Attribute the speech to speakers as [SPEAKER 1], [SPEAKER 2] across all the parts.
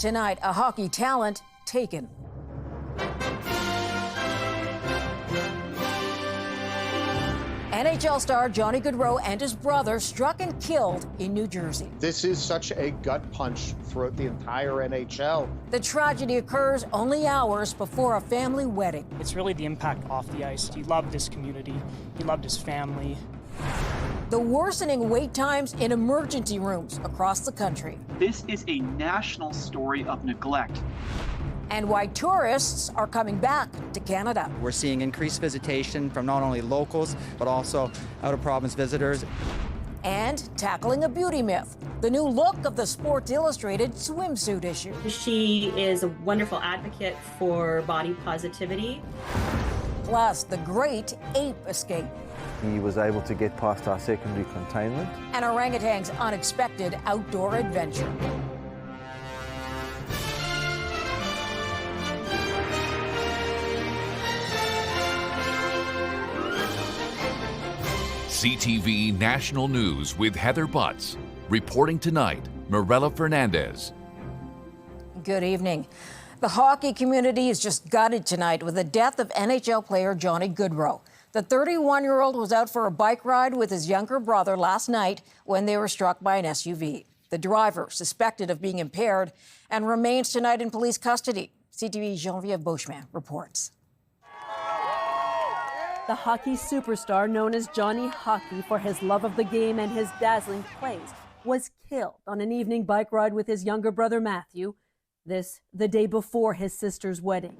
[SPEAKER 1] Tonight, a hockey talent taken. NHL star Johnny Gaudreau and his brother struck and killed in New Jersey.
[SPEAKER 2] This is such a gut punch throughout the entire NHL.
[SPEAKER 1] The tragedy occurs only hours before a family wedding.
[SPEAKER 3] It's really the impact off the ice. He loved his community. He loved his family.
[SPEAKER 1] The worsening wait times in emergency rooms across the country.
[SPEAKER 4] This is a national story of neglect.
[SPEAKER 1] And why tourists are coming back to Canada.
[SPEAKER 5] We're seeing increased visitation from not only locals, but also out-of-province visitors.
[SPEAKER 1] And tackling a beauty myth, the new look of the Sports Illustrated swimsuit issue.
[SPEAKER 6] She is a wonderful advocate for body positivity.
[SPEAKER 1] Plus, the great ape escape.
[SPEAKER 7] He was able to get past our secondary containment.
[SPEAKER 1] And orangutan's unexpected outdoor adventure.
[SPEAKER 8] CTV National News with Heather Butts. Reporting tonight, Mirella Fernandez.
[SPEAKER 1] Good evening. The hockey community is just gutted tonight with the death of NHL player Johnny Gaudreau. The 31-year-old was out for a bike ride with his younger brother last night when they were struck by an SUV. The driver, suspected of being impaired, and remains tonight in police custody. CTV's Geneviève Beauchemin reports.
[SPEAKER 9] The hockey superstar known as Johnny Hockey for his love of the game and his dazzling plays was killed on an evening bike ride with his younger brother Matthew, this the day before his sister's wedding.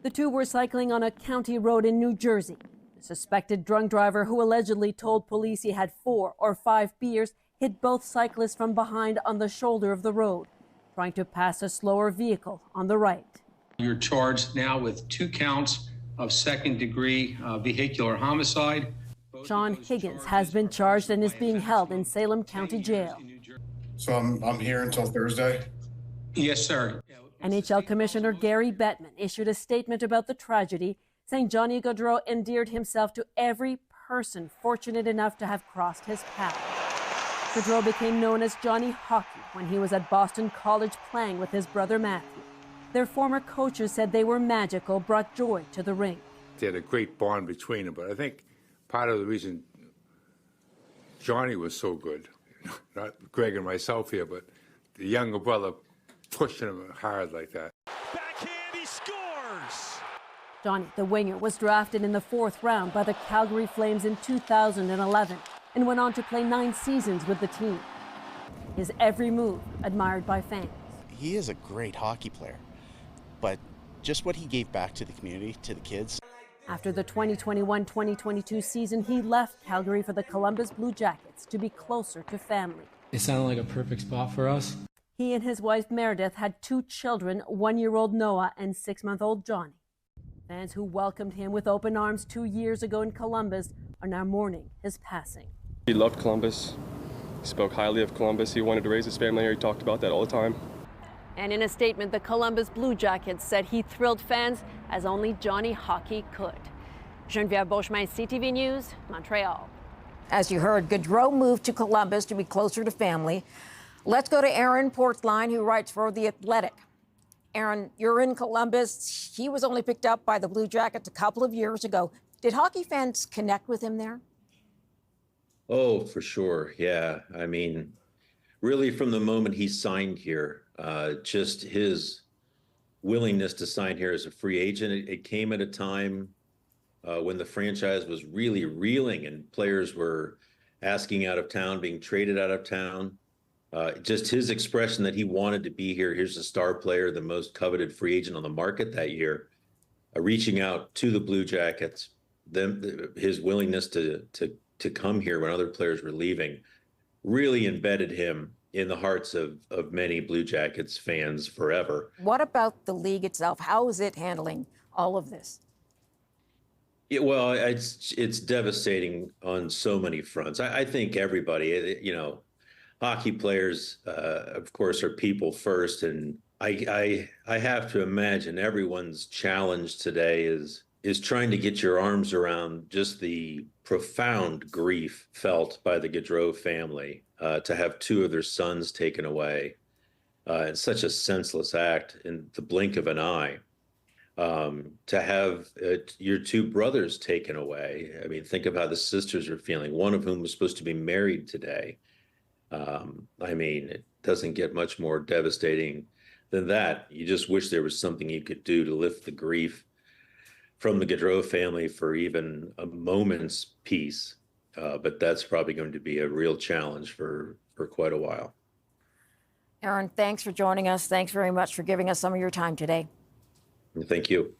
[SPEAKER 9] The two were cycling on a county road in New Jersey. The suspected drunk driver, who allegedly told police he had 4 or 5 beers, hit both cyclists from behind on the shoulder of the road, trying to pass a slower vehicle on the right.
[SPEAKER 10] You're charged now with 2 counts of second-degree vehicular homicide.
[SPEAKER 9] Sean Higgins has been charged and is being held in Salem County Jail.
[SPEAKER 11] So I'm here until Thursday?
[SPEAKER 10] Yes, sir.
[SPEAKER 9] NHL Commissioner Gary Bettman issued a statement about the tragedy, saying Johnny Gaudreau endeared himself to every person fortunate enough to have crossed his path. Gaudreau became known as Johnny Hockey when he was at Boston College playing with his brother Matthew. Their former coaches said they were magical, brought joy to the rink.
[SPEAKER 12] They had a great bond between them, but I think part of the reason Johnny was so good, not Greg and myself here, but the younger brother pushing him hard like that.
[SPEAKER 13] Backhand, he scores!
[SPEAKER 9] Johnny, the winger, was drafted in the 4th round by the Calgary Flames in 2011 and went on to play 9 seasons with the team. His every move admired by fans.
[SPEAKER 14] He is a great hockey player, but just what he gave back to the community, to the kids.
[SPEAKER 9] After the 2021-2022 season, he left Calgary for the Columbus Blue Jackets to be closer to family.
[SPEAKER 15] It sounded like a perfect spot for us.
[SPEAKER 9] He and his wife Meredith had 2 children, 1-year-old Noah and 6-month-old Johnny. Fans who welcomed him with open arms 2 years ago in Columbus are now mourning his passing.
[SPEAKER 16] He loved Columbus. He spoke highly of Columbus. He wanted to raise his family here. He talked about that all the time.
[SPEAKER 9] And in a statement, the Columbus Blue Jackets said he thrilled fans as only Johnny Hockey could. Geneviève Beauchemin, CTV News, Montreal.
[SPEAKER 1] As you heard, Gaudreau moved to Columbus to be closer to family. Let's go to Aaron Portline, who writes for The Athletic. Aaron, you're in Columbus. He was only picked up by the Blue Jackets a couple of years ago. Did hockey fans connect with him there?
[SPEAKER 17] Oh, for sure. Yeah. I mean, really from the moment he signed here, just his willingness to sign here as a free agent, it came at a time when the franchise was really reeling and players were asking out of town, being traded out of town. Just his expression that he wanted to be here. Here's a star player, the most coveted free agent on the market that year, reaching out to the Blue Jackets, his willingness to come here when other players were leaving, really embedded him in the hearts of many Blue Jackets fans forever.
[SPEAKER 1] What about the league itself? How is it handling all of this?
[SPEAKER 17] Well, it's devastating on so many fronts. I think everybody, hockey players, of course, are people first. And I have to imagine everyone's challenge today is trying to get your arms around just the profound grief felt by the Gaudreau family to have 2 of their sons taken away. It's such a senseless act in the blink of an eye. To have your two brothers taken away. I mean, think of how the sisters are feeling, one of whom was supposed to be married today. I mean, it doesn't get much more devastating than that. You just wish there was something you could do to lift the grief from the Gaudreau family for even a moment's peace. But that's probably going to be a real challenge for quite a while.
[SPEAKER 1] Aaron, thanks for joining us. Thanks very much for giving us some of your time today.
[SPEAKER 17] Thank you.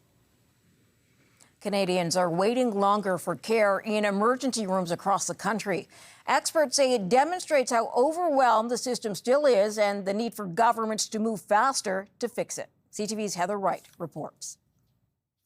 [SPEAKER 1] Canadians are waiting longer for care in emergency rooms across the country. Experts say it demonstrates how overwhelmed the system still is and the need for governments to move faster to fix it. CTV's Heather Wright reports.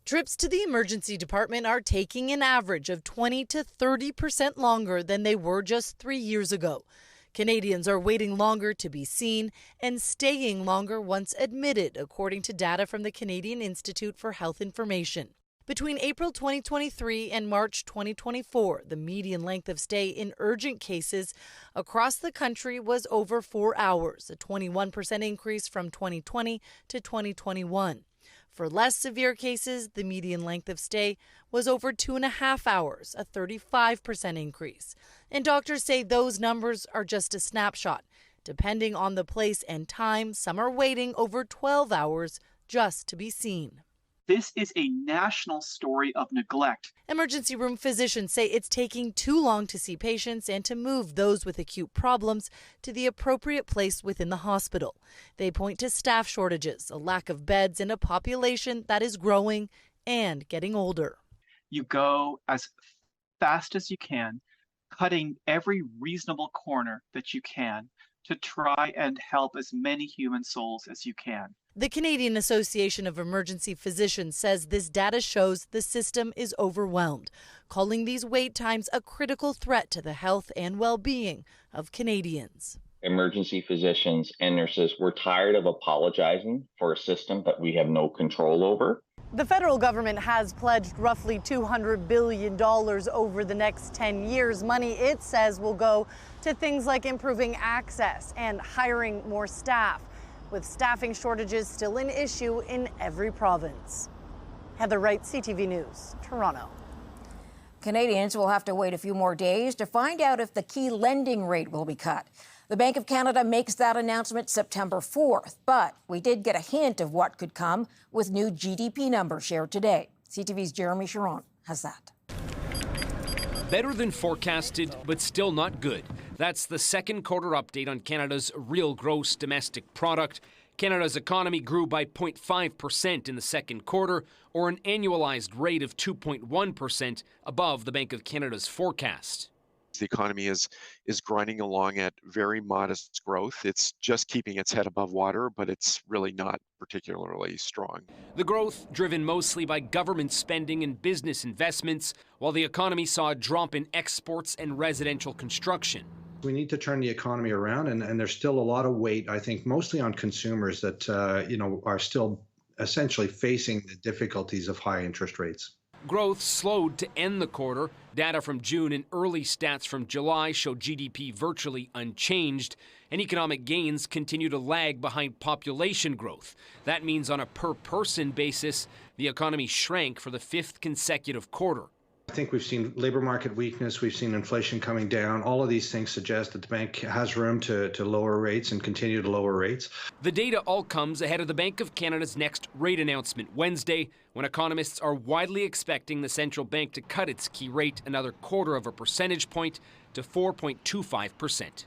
[SPEAKER 18] Trips to the emergency department are taking an average of 20 to 30% longer than they were just 3 years ago. Canadians are waiting longer to be seen and staying longer once admitted, according to data from the Canadian Institute for Health Information. Between April 2023 and March 2024, the median length of stay in urgent cases across the country was over 4 hours, a 21% increase from 2020 to 2021. For less severe cases, the median length of stay was over 2.5 hours, a 35% increase. And doctors say those numbers are just a snapshot. Depending on the place and time, some are waiting over 12 hours just to be seen.
[SPEAKER 4] This is a national story of neglect.
[SPEAKER 18] Emergency room physicians say it's taking too long to see patients and to move those with acute problems to the appropriate place within the hospital. They point to staff shortages, a lack of beds, and a population that is growing and getting older.
[SPEAKER 4] You go as fast as you can, cutting every reasonable corner that you can to try and help as many human souls as you can.
[SPEAKER 18] The Canadian Association of Emergency Physicians says this data shows the system is overwhelmed, calling these wait times a critical threat to the health and well-being of Canadians.
[SPEAKER 19] Emergency physicians and nurses, we're tired of apologizing for a system that we have no control over.
[SPEAKER 18] The federal government has pledged roughly $200 billion over the next 10 years, money it says will go to things like improving access and hiring more staff, with staffing shortages still an issue in every province. Heather Wright, CTV News, Toronto.
[SPEAKER 1] Canadians will have to wait a few more days to find out if the key lending rate will be cut. The Bank of Canada makes that announcement September 4th, but we did get a hint of what could come with new GDP numbers shared today. CTV's Jeremy Chiron has that.
[SPEAKER 20] Better than forecasted, but still not good. That's the second quarter update on Canada's real gross domestic product. Canada's economy grew by 0.5% in the second quarter, or an annualized rate of 2.1% above the Bank of Canada's forecast.
[SPEAKER 21] The economy is grinding along at very modest growth. It's just keeping its head above water, but it's really not particularly strong.
[SPEAKER 20] The growth driven mostly by government spending and business investments, while the economy saw a drop in exports and residential construction.
[SPEAKER 22] We need to turn the economy around, and there's still a lot of weight, I think, mostly on consumers that are still essentially facing the difficulties of high interest rates.
[SPEAKER 20] Growth slowed to end the quarter. Data from June and early stats from July show GDP virtually unchanged, and economic gains continue to lag behind population growth. That means on a per-person basis, the economy shrank for the fifth consecutive quarter.
[SPEAKER 22] I think we've seen labor market weakness, we've seen inflation coming down. All of these things suggest that the bank has room to lower rates and continue to lower rates.
[SPEAKER 20] The data all comes ahead of the Bank of Canada's next rate announcement Wednesday, when economists are widely expecting the central bank to cut its key rate another quarter of a percentage point to 4.25%.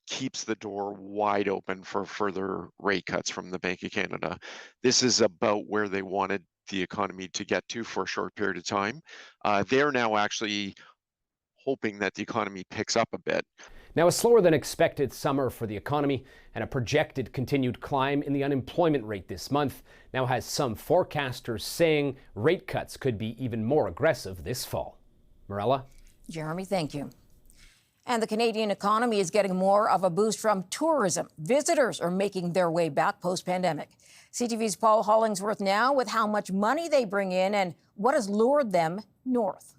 [SPEAKER 21] Keeps the door wide open for further rate cuts from the Bank of Canada. This is about where they wanted the economy to get to for a short period of time. They're now actually hoping that the economy picks up a bit.
[SPEAKER 23] Now, a slower than expected summer for the economy and a projected continued climb in the unemployment rate this month now has some forecasters saying rate cuts could be even more aggressive this fall. Morella?
[SPEAKER 1] Jeremy, thank you. And the Canadian economy is getting more of a boost from tourism. Visitors are making their way back post-pandemic. CTV's Paul Hollingsworth now with how much money they bring in and what has lured them north.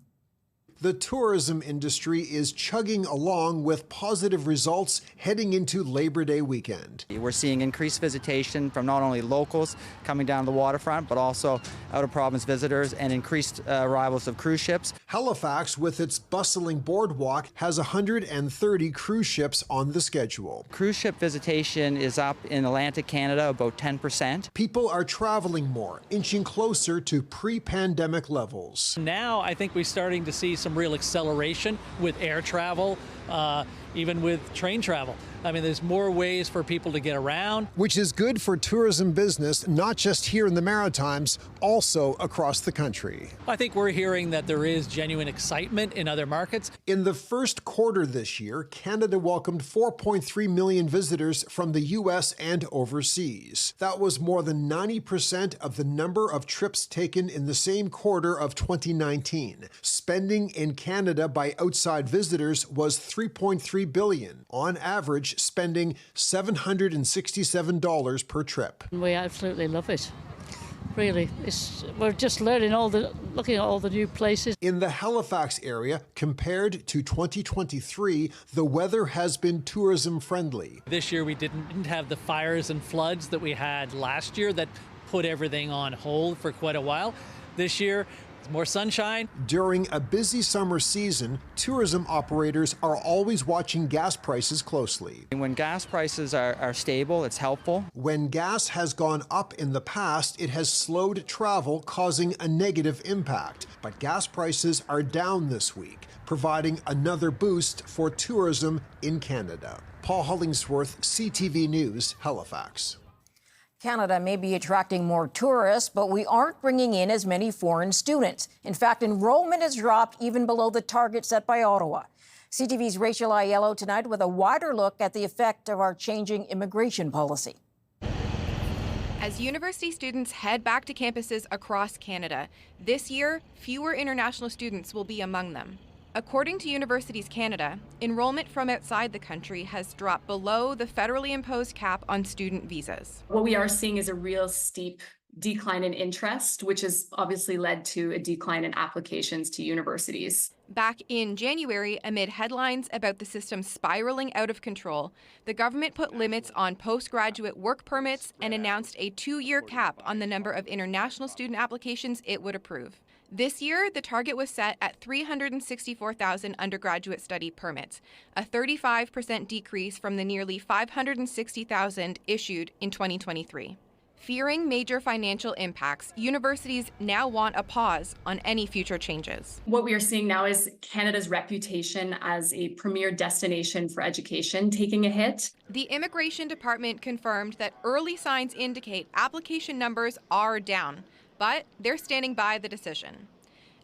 [SPEAKER 2] The tourism industry is chugging along with positive results heading into Labor Day weekend.
[SPEAKER 3] We're seeing increased visitation from not only locals coming down the waterfront, but also out-of-province visitors and increased arrivals of cruise ships.
[SPEAKER 2] Halifax, with its bustling boardwalk, has 130 cruise ships on the schedule.
[SPEAKER 3] Cruise ship visitation is up in Atlantic Canada about 10%.
[SPEAKER 2] People are traveling more, inching closer to pre-pandemic levels.
[SPEAKER 5] Now I think we're starting to see some real acceleration with air travel, even with train travel. I mean, there's more ways for people to get around.
[SPEAKER 2] Which is good for tourism business, not just here in the Maritimes, also across the country.
[SPEAKER 5] I think we're hearing that there is genuine excitement in other markets.
[SPEAKER 2] In the first quarter this year, Canada welcomed 4.3 million visitors from the U.S. and overseas. That was more than 90% of the number of trips taken in the same quarter of 2019. Spending in Canada by outside visitors was $3.3 billion, on average spending $767 per trip.
[SPEAKER 24] We absolutely love it. Really, we're just looking at all the new places.
[SPEAKER 2] In the Halifax area, compared to 2023, the weather has been tourism friendly.
[SPEAKER 5] This year we didn't have the fires and floods that we had last year that put everything on hold for quite a while. This year, more sunshine.
[SPEAKER 2] During a busy summer season, tourism operators are always watching gas prices closely.
[SPEAKER 3] When gas prices are stable, it's helpful.
[SPEAKER 2] When gas has gone up in the past, it has slowed travel, causing a negative impact. But gas prices are down this week, providing another boost for tourism in Canada. Paul Hollingsworth, CTV News, Halifax.
[SPEAKER 1] Canada may be attracting more tourists, but we aren't bringing in as many foreign students. In fact, enrollment has dropped even below the target set by Ottawa. CTV's Rachel Aiello tonight with a wider look at the effect of our changing immigration policy.
[SPEAKER 25] As university students head back to campuses across Canada, this year, fewer international students will be among them. According to Universities Canada, enrollment from outside the country has dropped below the federally imposed cap on student visas.
[SPEAKER 26] What we are seeing is a real steep decline in interest, which has obviously led to a decline in applications to universities.
[SPEAKER 25] Back in January, amid headlines about the system spiraling out of control, the government put limits on postgraduate work permits and announced a 2-year cap on the number of international student applications it would approve. This year, the target was set at 364,000 undergraduate study permits, a 35% decrease from the nearly 560,000 issued in 2023. Fearing major financial impacts, universities now want a pause on any future changes.
[SPEAKER 26] What we are seeing now is Canada's reputation as a premier destination for education taking a hit.
[SPEAKER 25] The Immigration Department confirmed that early signs indicate application numbers are down, but they're standing by the decision.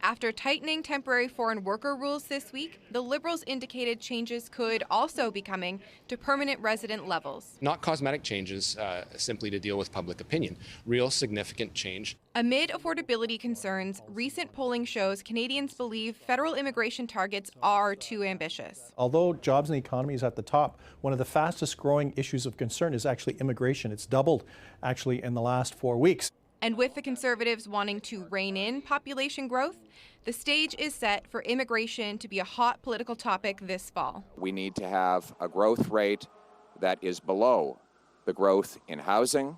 [SPEAKER 25] After tightening temporary foreign worker rules this week, the Liberals indicated changes could also be coming to permanent resident levels.
[SPEAKER 27] Not cosmetic changes simply to deal with public opinion, real significant change.
[SPEAKER 25] Amid affordability concerns, recent polling shows Canadians believe federal immigration targets are too ambitious.
[SPEAKER 28] Although jobs and the economy is at the top, one of the fastest growing issues of concern is actually immigration. It's doubled actually in the last 4 weeks.
[SPEAKER 25] And with the Conservatives wanting to rein in population growth, the stage is set for immigration to be a hot political topic this fall.
[SPEAKER 29] We need to have a growth rate that is below the growth in housing,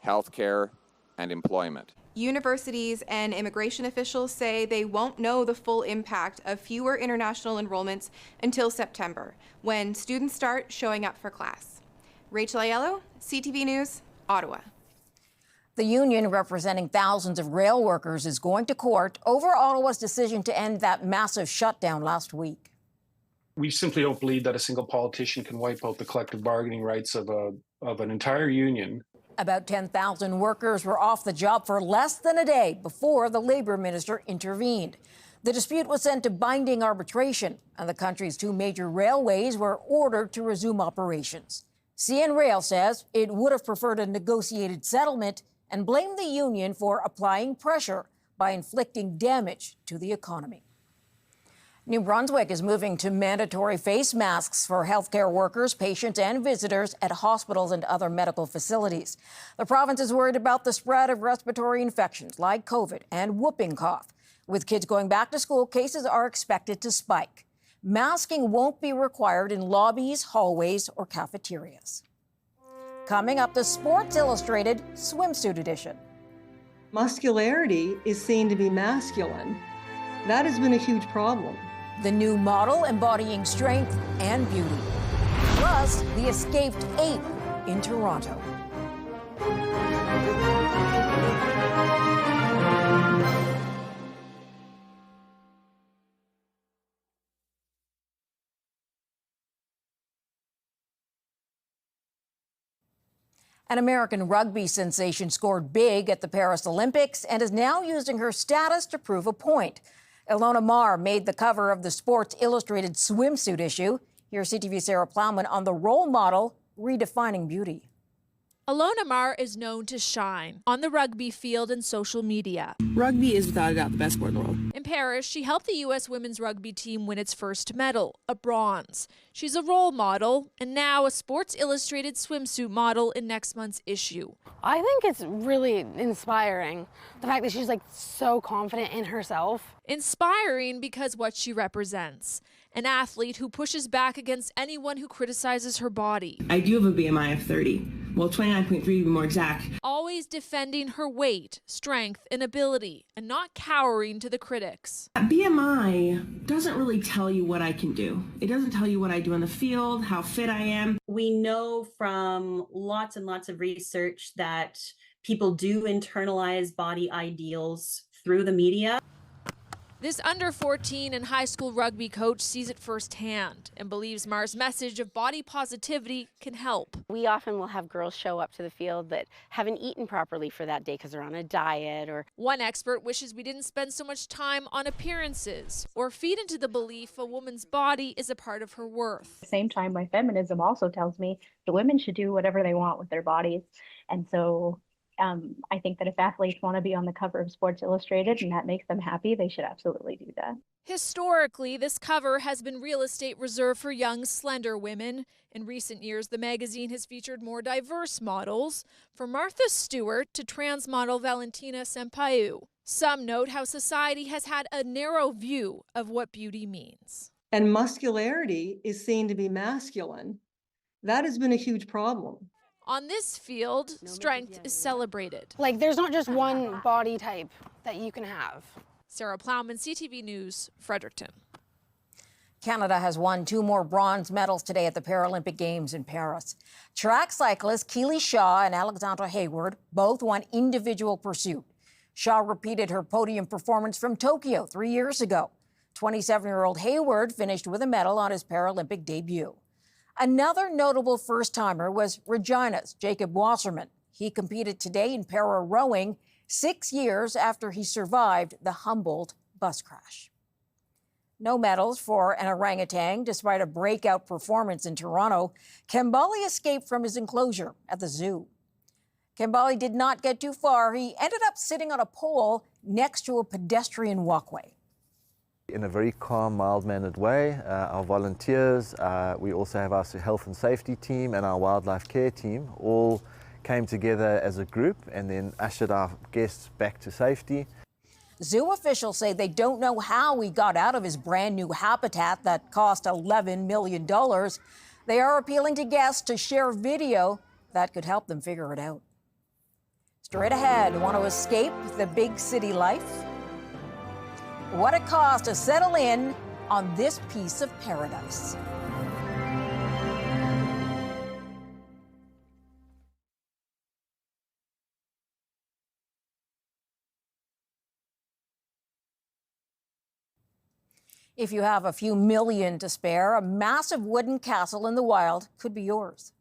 [SPEAKER 29] healthcare, and employment.
[SPEAKER 25] Universities and immigration officials say they won't know the full impact of fewer international enrollments until September, when students start showing up for class. Rachel Aiello, CTV News, Ottawa.
[SPEAKER 1] The union representing thousands of rail workers is going to court over Ottawa's decision to end that massive shutdown last week.
[SPEAKER 30] We simply don't believe that a single politician can wipe out the collective bargaining rights of an entire union.
[SPEAKER 1] About 10,000 workers were off the job for less than a day before the Labour Minister intervened. The dispute was sent to binding arbitration, and the country's 2 major railways were ordered to resume operations. CN Rail says it would have preferred a negotiated settlement and blamed the union for applying pressure by inflicting damage to the economy. New Brunswick is moving to mandatory face masks for healthcare workers, patients, and visitors at hospitals and other medical facilities. The province is worried about the spread of respiratory infections like COVID and whooping cough. With kids going back to school, cases are expected to spike. Masking won't be required in lobbies, hallways, or cafeterias. Coming up, the Sports Illustrated Swimsuit Edition.
[SPEAKER 6] Muscularity is seen to be masculine. That has been a huge problem.
[SPEAKER 1] The new model embodying strength and beauty. Plus, the escaped ape in Toronto. An American rugby sensation scored big at the Paris Olympics and is now using her status to prove a point. Ilona Maher made the cover of the Sports Illustrated swimsuit issue. Here's CTV's Sarah Plowman on the role model redefining beauty.
[SPEAKER 7] Ilona Maher is known to shine on the rugby field and social media.
[SPEAKER 8] Rugby is without a doubt the best sport in the world.
[SPEAKER 7] In Paris, she helped the U.S. women's rugby team win its first medal, a bronze. She's a role model and now a Sports Illustrated swimsuit model in next month's issue.
[SPEAKER 10] I think it's really inspiring, the fact that she's so confident in herself.
[SPEAKER 7] Inspiring because what she represents. An athlete who pushes back against anyone who criticizes her body.
[SPEAKER 8] I do have a BMI of 30. Well, 29.3 to be more exact.
[SPEAKER 7] Always defending her weight, strength, and ability, and not cowering to the critics.
[SPEAKER 8] BMI doesn't really tell you what I can do. It doesn't tell you what I do on the field, how fit I am.
[SPEAKER 11] We know from lots and lots of research that people do internalize body ideals through the media.
[SPEAKER 7] This under 14 and high school rugby coach sees it firsthand and believes Maher's message of body positivity can help.
[SPEAKER 10] We often will have girls show up to the field that haven't eaten properly for that day because they're on a diet or...
[SPEAKER 7] One expert wishes we didn't spend so much time on appearances or feed into the belief a woman's body is a part of her worth.
[SPEAKER 12] At the same time, my feminism also tells me the women should do whatever they want with their bodies. And so I think that if athletes want to be on the cover of Sports Illustrated and that makes them happy, they should absolutely do that.
[SPEAKER 7] Historically, this cover has been real estate reserved for young, slender women. In recent years, the magazine has featured more diverse models, from Martha Stewart to trans model Valentina Sampaio. Some note how society has had a narrow view of what beauty means.
[SPEAKER 6] And muscularity is seen to be masculine. That has been a huge problem.
[SPEAKER 7] On this field, strength is celebrated.
[SPEAKER 10] There's not just one body type that you can have.
[SPEAKER 7] Sarah Plowman, CTV News, Fredericton.
[SPEAKER 1] Canada has won 2 more bronze medals today at the Paralympic Games in Paris. Track cyclists Keely Shaw and Alexandra Hayward both won individual pursuit. Shaw repeated her podium performance from Tokyo 3 years ago. 27-year-old Hayward finished with a medal on his Paralympic debut. Another notable first-timer was Regina's Jacob Wasserman. He competed today in para-rowing 6 years after he survived the Humboldt bus crash. No medals for an orangutan despite a breakout performance in Toronto. Kembali escaped from his enclosure at the zoo. Kembali did not get too far. He ended up sitting on a pole next to a pedestrian walkway.
[SPEAKER 13] In a very calm, mild-mannered way. Our volunteers, we also have our health and safety team and our wildlife care team all came together as a group and then ushered our guests back to safety.
[SPEAKER 1] Zoo officials say they don't know how he got out of his brand new habitat that cost $11 million. They are appealing to guests to share video that could help them figure it out. Straight ahead, want to escape the big city life? What it costs to settle in on this piece of paradise. If you have a few million to spare, a massive wooden castle in the wild could be yours.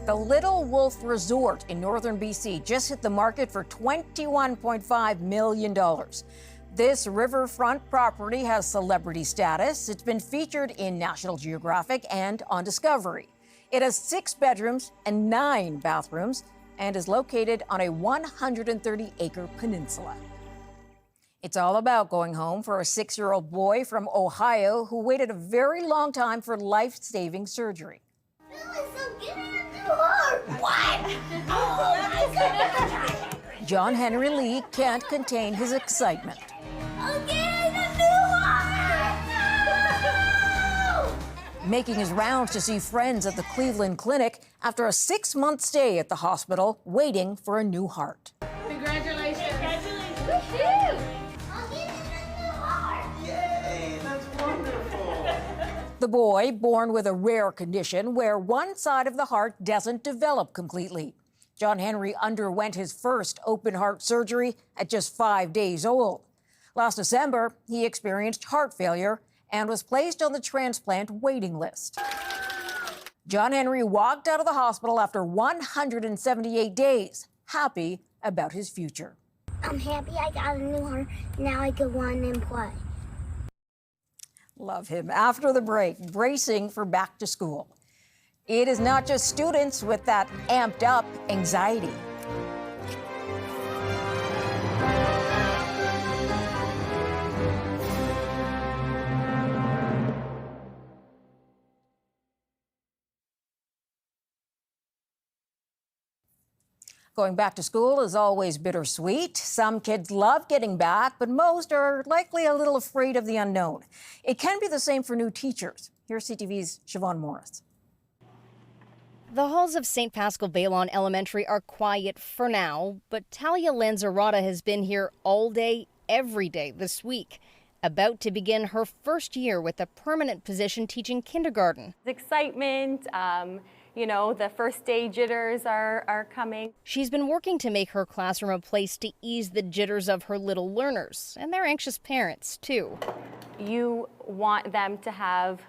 [SPEAKER 1] The Little Wolf Resort in northern BC just hit the market for $21.5 million. This riverfront property has celebrity status. It's been featured in National Geographic and on Discovery. It has 6 bedrooms and 9 bathrooms and is located on a 130-acre peninsula. It's all about going home for a 6-year-old boy from Ohio who waited a very long time for life-saving surgery.
[SPEAKER 14] What? Oh my goodness!
[SPEAKER 1] John Henry Lee can't contain his excitement. Making his rounds to see friends at the Cleveland Clinic after a 6-month stay at the hospital, waiting for a new heart.
[SPEAKER 4] Congratulations. Yay, that's wonderful.
[SPEAKER 1] The boy, born with a rare condition where one side of the heart doesn't develop completely. John Henry underwent his first open heart surgery at just 5 days old. Last December, he experienced heart failure and was placed on the transplant waiting list. John Henry walked out of the hospital after 178 days, happy about his future.
[SPEAKER 9] I'm happy I got a new heart. Now I can run and play.
[SPEAKER 1] Love him. After the break, bracing for back to school. It is not just students with that amped up anxiety. Going back to school is always bittersweet. Some kids love getting back, but most are likely a little afraid of the unknown. It can be the same for new teachers. Here's CTV's Siobhan Morris.
[SPEAKER 14] The halls of St. Paschal Baylon Elementary are quiet for now, but Talia Lanzarada has been here all day, every day this week, about to begin her first year with a permanent position teaching kindergarten.
[SPEAKER 15] Excitement, you know, the first day jitters are coming.
[SPEAKER 14] She's been working to make her classroom a place to ease the jitters of her little learners and their anxious parents, too.
[SPEAKER 15] You want them to have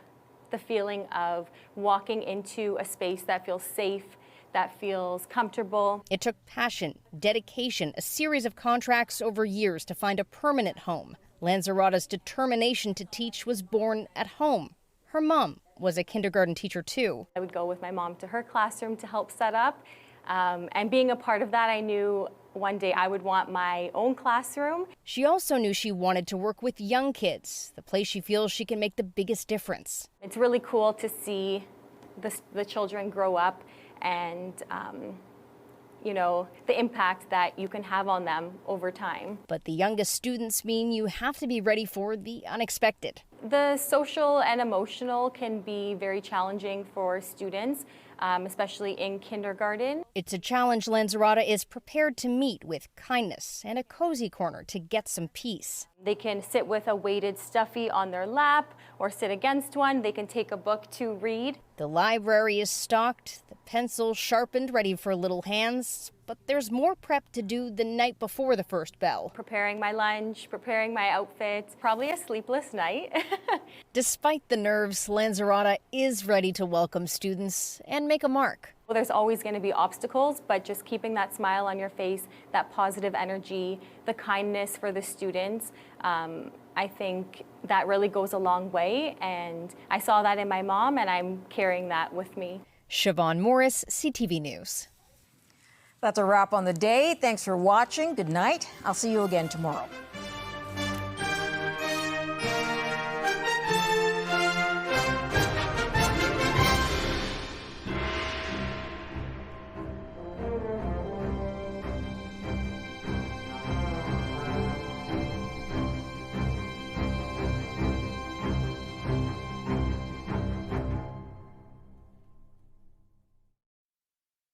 [SPEAKER 15] the feeling of walking into a space that feels safe, that feels comfortable.
[SPEAKER 14] It took passion, dedication, a series of contracts over years to find a permanent home. Lanzarada's determination to teach was born at home. Her mom was a kindergarten teacher, too.
[SPEAKER 15] I would go with my mom to her classroom to help set up. And being a part of that, I knew one day I would want my own classroom.
[SPEAKER 14] She also knew she wanted to work with young kids, the place she feels she can make the biggest difference.
[SPEAKER 15] It's really cool to see the children grow up and, you know, the impact that you can have on them over time.
[SPEAKER 14] But the youngest students mean you have to be ready for the unexpected.
[SPEAKER 15] The social and emotional can be very challenging for students, especially in kindergarten.
[SPEAKER 14] It's a challenge Lanzarada is prepared to meet with kindness and a cozy corner to get some peace.
[SPEAKER 15] They can sit with a weighted stuffy on their lap or sit against one. They can take a book to read.
[SPEAKER 14] The library is stocked, the pencil sharpened, ready for little hands. But there's more prep to do the night before the first bell.
[SPEAKER 15] Preparing my lunch, preparing my outfit, probably a sleepless night.
[SPEAKER 14] Despite the nerves, Lanzarada is ready to welcome students and make a mark.
[SPEAKER 15] Well, there's always going to be obstacles, but just keeping that smile on your face, that positive energy, the kindness for the students, I think that really goes a long way. And I saw that in my mom, and I'm carrying that with me.
[SPEAKER 14] Siobhan Morris, CTV News.
[SPEAKER 1] That's a wrap on the day. Thanks for watching. Good night. I'll see you again tomorrow.